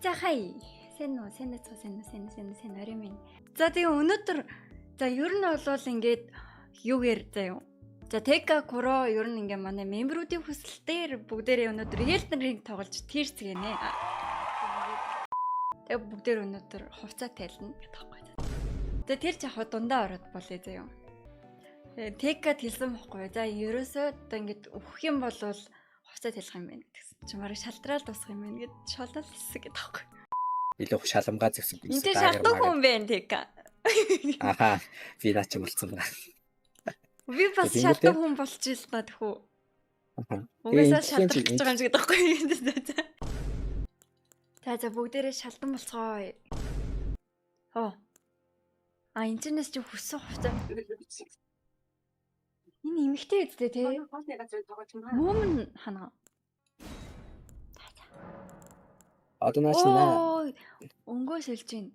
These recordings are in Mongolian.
За хай. Сэн орой минь. За тэгээ өнөөдөр за ер нь бол ингээд юугээр заяа. За Тека Куро ер нь ингээ манай мембруудын хүсэлтээр бүгдээрээ өнөөдөр Elden Ring тоглож тийрц гинэ. Тэгээ бүгдээр өнөөдөр хувцас тайлна гэдэгхгүй. За тэр ч яг дундаа ороод болъё заяа. Текад хэлсэн бохгүй. За ерөөсөө одоо ингээд өөх юм бол хувцас тайлах юм байна гэсэн. Чимээр шалтраал тусах юм байна гэд шалал хэсэг гэдэгхгүй. Илүү шаламгаа зэвсэн юм. Энд шалтгаан хүн байна Тека. Аха, би наач юм болсон байна. Би бас шалтгаан хүн болж ил та тэхүү. Угаасаа шалтгаан гэж байгаа юм шиг гэдэгхгүй. За бүгдээрээ шалтгаан болцгоо. Интернет чи хүссэн хувцас. Энэ эмэгтэй үстэй те. Мөмн хана. Одоо наашна. Өнгөө сэлж гин.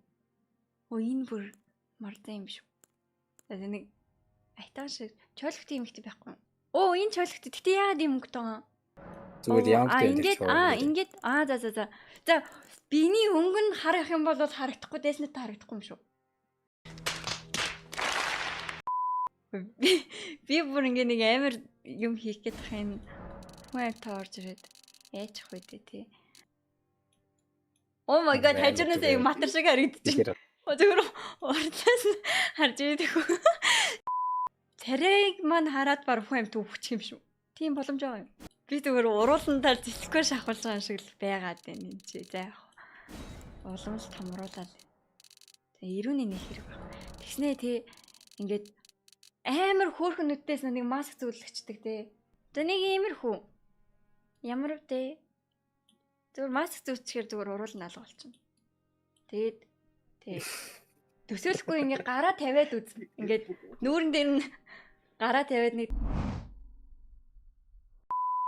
Энэ бүр мардан юм биш үү? За нэг айтаа шиг чойлогтой эмэгтэй байхгүй. Энэ чойлогтой. Гэтэ яагаад юм өнгөтэй байгаа? Зүгээр ямтай юм дэрч. Ингээд за. За биний өнгө нь харах юм бол харагдахгүй дээснээ та харагдахгүй юм шүү. Би бүр ингээ нэг амар юм хийх гээд байгаа юм. Хүн та орж ирээд ээчих үедээ тий. Oh my god, хажуунаас яг матар шиг харагдчих. Зүгээр урдаас харж ирэх үү. Царайг маань хараад баг хүн амт өвчих юм шүү. Тийм боломж байгаа юм. Би зүгээр урууландаа зэсггүй шахуулж байгаа шиг л байгаад байна энэ чи. За яг уламж томруулаад. За 91 хэрэг байна. Тэгснээ тий ингээд амар хөөрхөн нүдээс нэг маск зөвлөгчдөг тий. За нэг иймэрхүү. Ямар вэ тий? Зүгээр маск зөвчгээр зүгээр уруулна алга болчихно. Тэгээд төсөөлөхгүй ингээ гараа тавиад үз. Ингээд нүүрэн дээр нь гараа тавиад нэг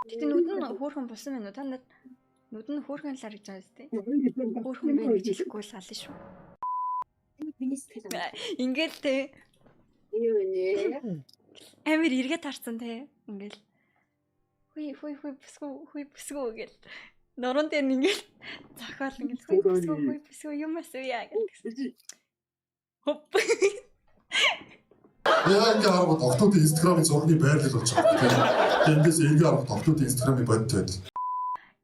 тэгтээ нүд нь хөөрхөн болсон байна уу? Та нар нүд нь хөөрхөн л харагдаж байгаа зү. Хөөрхөн байна гэж хэлэхгүй л сална шүү. Ингээд тий. Юу вэ? Амир эргээд харсан тий. Ингээд хүй бүсгүү гэл. Норон дээр ингээд захаал ингээд хүй бүсгүү юм асууя гэдэг. Хоп. Яа ингэ хараад октоодын инстаграмын зургийн байрлал болж байгаа. Тэндээс эргээ хараад октоодын инстаграмын бодит байд.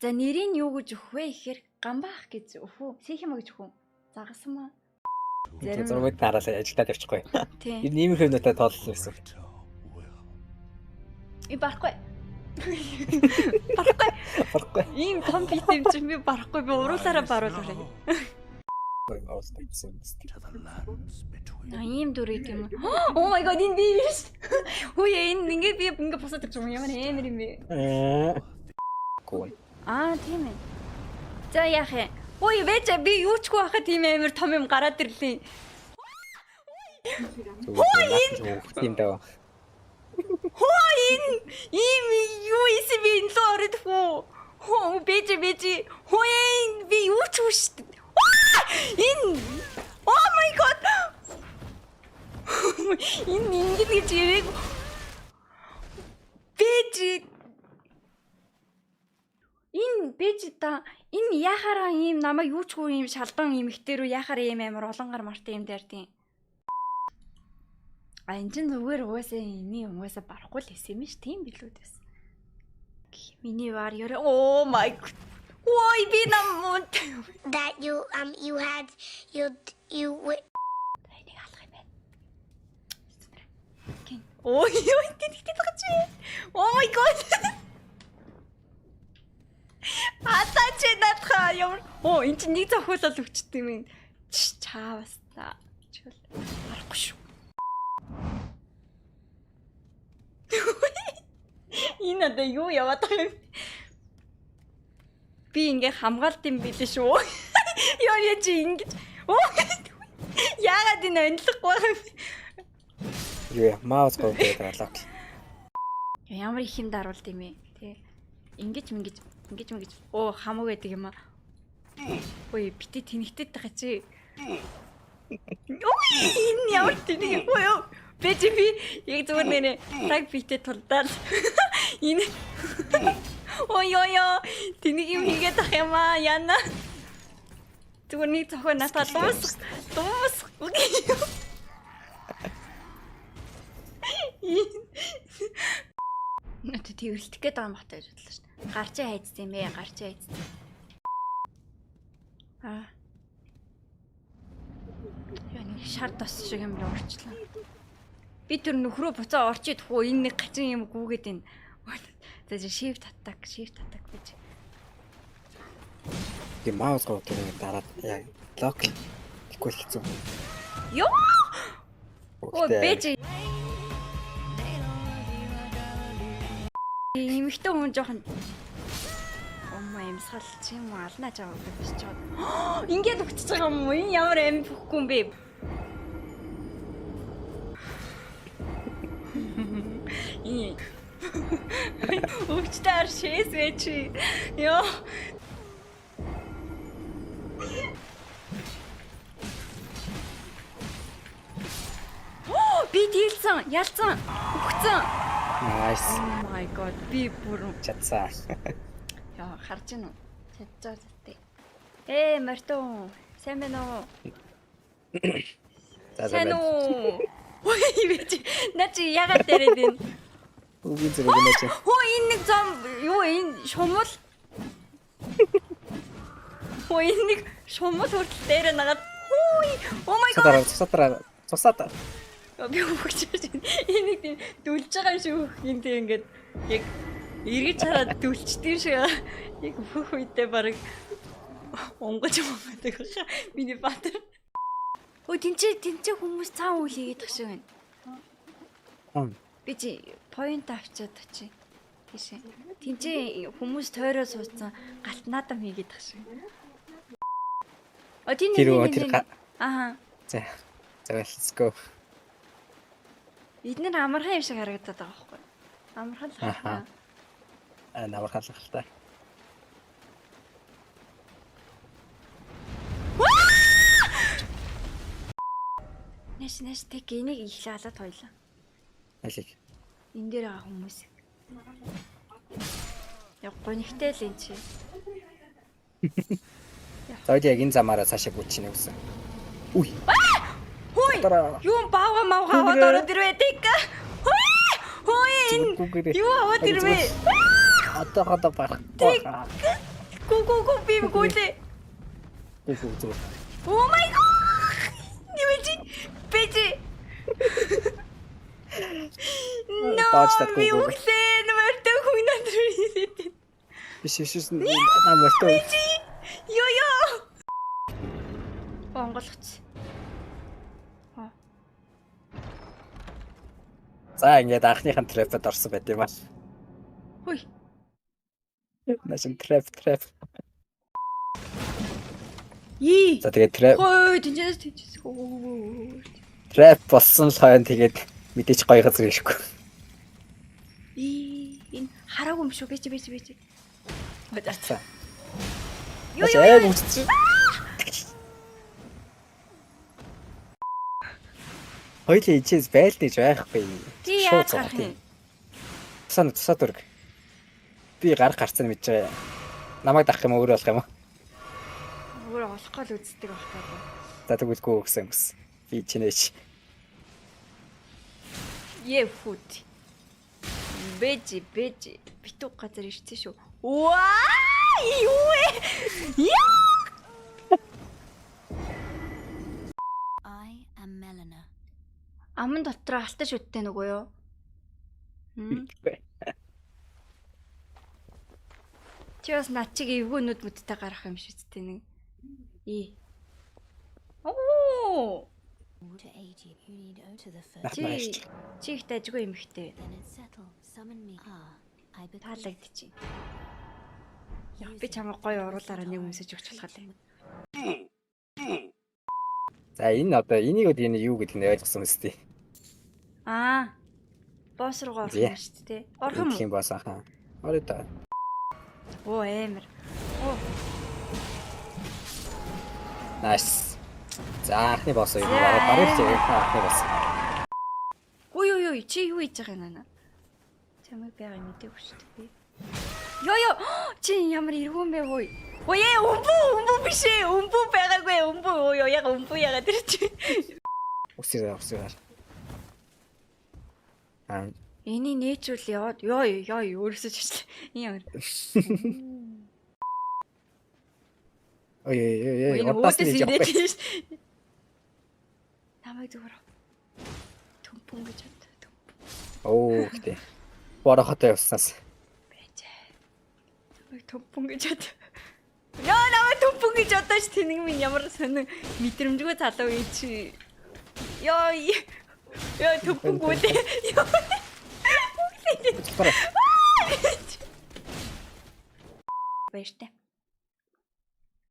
За нэрийг юу гэж өгөх вэ гэхээр Гамбах гэж өгөх үү? Сэхима гэж өгөх үү? Загасан маа. Зургууд дараалал ажилдаад явчихгүй. Тийм. Энэ ийм хэмнүүтэй тоолсон гэсэн. Барахгүй. Барахгүй. Ийм том бит юм чинь би барахгүй. Би уруулаараа баруулаарай. Ийм дүрэг юм. Oh my god, энэ би биш. Хөөе энэ ингээ би ингээ босоод ирж байгаа юм ямар юм бэ? Гоо. Тийм ээ. За яах юм? Ой вэж би юу ч хахад тийм амар том юм гараад ирлээ. Тийм даа. Энэ ийм юу исэн би энэ лөө ороод хөө бэж хөөе би юу ч үш. Энэ Oh my god. Энэ ингэж ирэх. Бэж та энэ яхаараа ийм намайг юу ч үгүй ийм шалдан эмэгтэй рүү яхаараа ийм амар олонгор мартай юм дээрдیں۔ Энэ ч зүгээр угаасаа энэ угаасаа барахгүй л хэсэм ш тийм билүү дэс. Миний вар ёо oh my god. Why be namont That you had you Энийг алах юм байна. Ой тэнийгтэй байгаа чи. Oh my god. Атаач надхаа ямар энэ чинь нэг зохиолол өгчт юм ин. Чаавас та. Чөл арахгүй шүү. Энэ надад юу яваад байгаа юм? Би ингээ хамгаалт юм билээ шүү. Яа чи ингэж. Яагаад энэ онцлохгүй юм? Юу маус гоотой дараалаа. Ямар их юм даруулд юм ээ. Тэ. Ингэж хамаг байдаг юм аа. Ой бити тэнэгтэй байгаа чи. Ой энэ ямар тэнэг юу? Би яг зүгээр нэрээ таг битээ тулдаад энэ ой тэнийг юм хийгээд ах юм аа яна. Зүгээр нэг зохио натаа дуусах. Окей. Нөт тэрэлдэх гээд байгаа юм бахтай гэж бодлоо шүү дээ. Гарчаа хайцсан юм ээ, гарчаа хайцсан. Яа нэг шар тос шиг юм уурчлаа. Би тэр нөхрөө буцаа орчид хөө энэ нэг гачин юм гүүгээд байна. За shift attack гэж. Би маус гоо тэр дараад яг лок гэхгүй хэцүү. Ёо! Оо бэж. Имэгтэй хүн жоохон эмсгал чи юм уу алнаа жаа гэж чад. Ингээд өгчөж байгаа юм уу? Энэ ямар амь бүхгүй юм бэ? Өгчтөр шээс вэ чи. Ёо. Би дийлсэн, ялцсан, өгцөн. Nice. Oh my god, би бүр Чатсаа. яа харж гинөө. Чадцаар зэтээ. Мартон, сайн байна уу? Сайн уу? Ой, бич. Начи ягаад дээрээ дин? Үгүй зэрэг нэ чи. Хөө энэ нэг зам юу энэ шумал? Хөө энэ нэг шумал хүртэл дээрээ нагаад. Хөөе. Oh my god. Цусаад. Би өгч байна. Энийг тийм дүлж байгаа юм шиг өгөх тийм ингээд яг эргэж хараад дүлчдэг шиг яг өөх үедээ баг онгож байгаа. Миний баатар. Ой тэнцээ хүмүүс цаан үйл хийгээд тах шиг байна. Би чи point авчаад очив. Тийш. Тэнцээ хүмүүс тойроо суудсан галт наадам хийгээд тах шиг. Тэр Аа. За. Let's go. Бид нэр амархан юм шиг харагдаад байгаа байхгүй. Амархан л хаа. Намархан л хальтай. Нэш тэг энийг их лаалаад хойлоо. Алиг. Энд дээр байгаа хүмүүс. Яг гонигтай л энэ чи. Зоод яг энэ замаараа цаашаа бүчихнэ гэсэн. Үй. Хөөе. Юу баага мавха аваад ороод ирвэ тэг. Хөөе. Юу аваад ирвэ? Одоо баг. Гү би гүлээ. Үгүй. Oh my god. Нэмэжи. Бэжи. No. Би үхлээ. Нэмэртэй хүн надруу. Биш намайг. Йоо. Онголгоц. За ингээд анхныхан трапд орсон байт юм аа. Хүй. Нашин трап. За тэгээд трап. Хөөе тэнцээс. Трап болсон л хойно тэгээд мэдээч гоё газар ирэхгүй. Энэ хараагүй юм шүү. Бич. Бачаа. Юу. Үчиж. Хоёлын ичээс байлдаж байхгүй. Ти яаж гарах юм? Тусаад дүрг. Би гарцсан мэдж байгаа. Намайг дах юм уу өөрөө болох юм уу? Өөрөө олохгүй л үздэг байхгүй. За тэгвэл гэсэн. Би чинээч. Фут. Бэж. Битүү газар ирсэн шүү. Ваа! Юу вэ? I am Melina. Аман дотроо алтаж үттэй нөгөө юу? Чи бас над чиг эвгүүнүүд мүдтэй гарах юм шүү дээ нэг. Оо! To aid you, you need go to the first. Чи их дажгүй юм ихтэй. Then it's settled. Summon me. I таалагдчих. Яа би чамайг гоё уруулаараа нэг мессеж өгч болох юм. За энэ одоо энийг одоо юу гэдэг нь ойлгосон үстэй. Босс руу орох юм шүү дээ. Орох юм уу? Тийм босс ахаа. Орё та. Оо эмэр. Оо. Nice. За ахны босс юу барах ахны босс. Ой чи юу хийж байгаа юм аа? Чамайг байгаа мэдээгүй шүү дээ. Ёо чи ямар иргэн бэ хөөе. Ой өмбө биш ээ. Өмбө байгааг уяга өмбөө ягаад ирч. Үсээ. Аа. Эний нээжүүл яваад ёо өөрөөсөө ч юм. Ой. Энэ Удаас өөдөөс нь явах. инээж. Намайг зүгээр төмпөн гэж бод. Оо гэдэг. Борохотой явснаас. Намайг төмпөн гэж бод. Намайг төмпөн гэж бодож тэнэг минь ямар сонин мэдрэмжгүй залуу ээ чи. Ёо төмпөн гүдээ. Баяртай.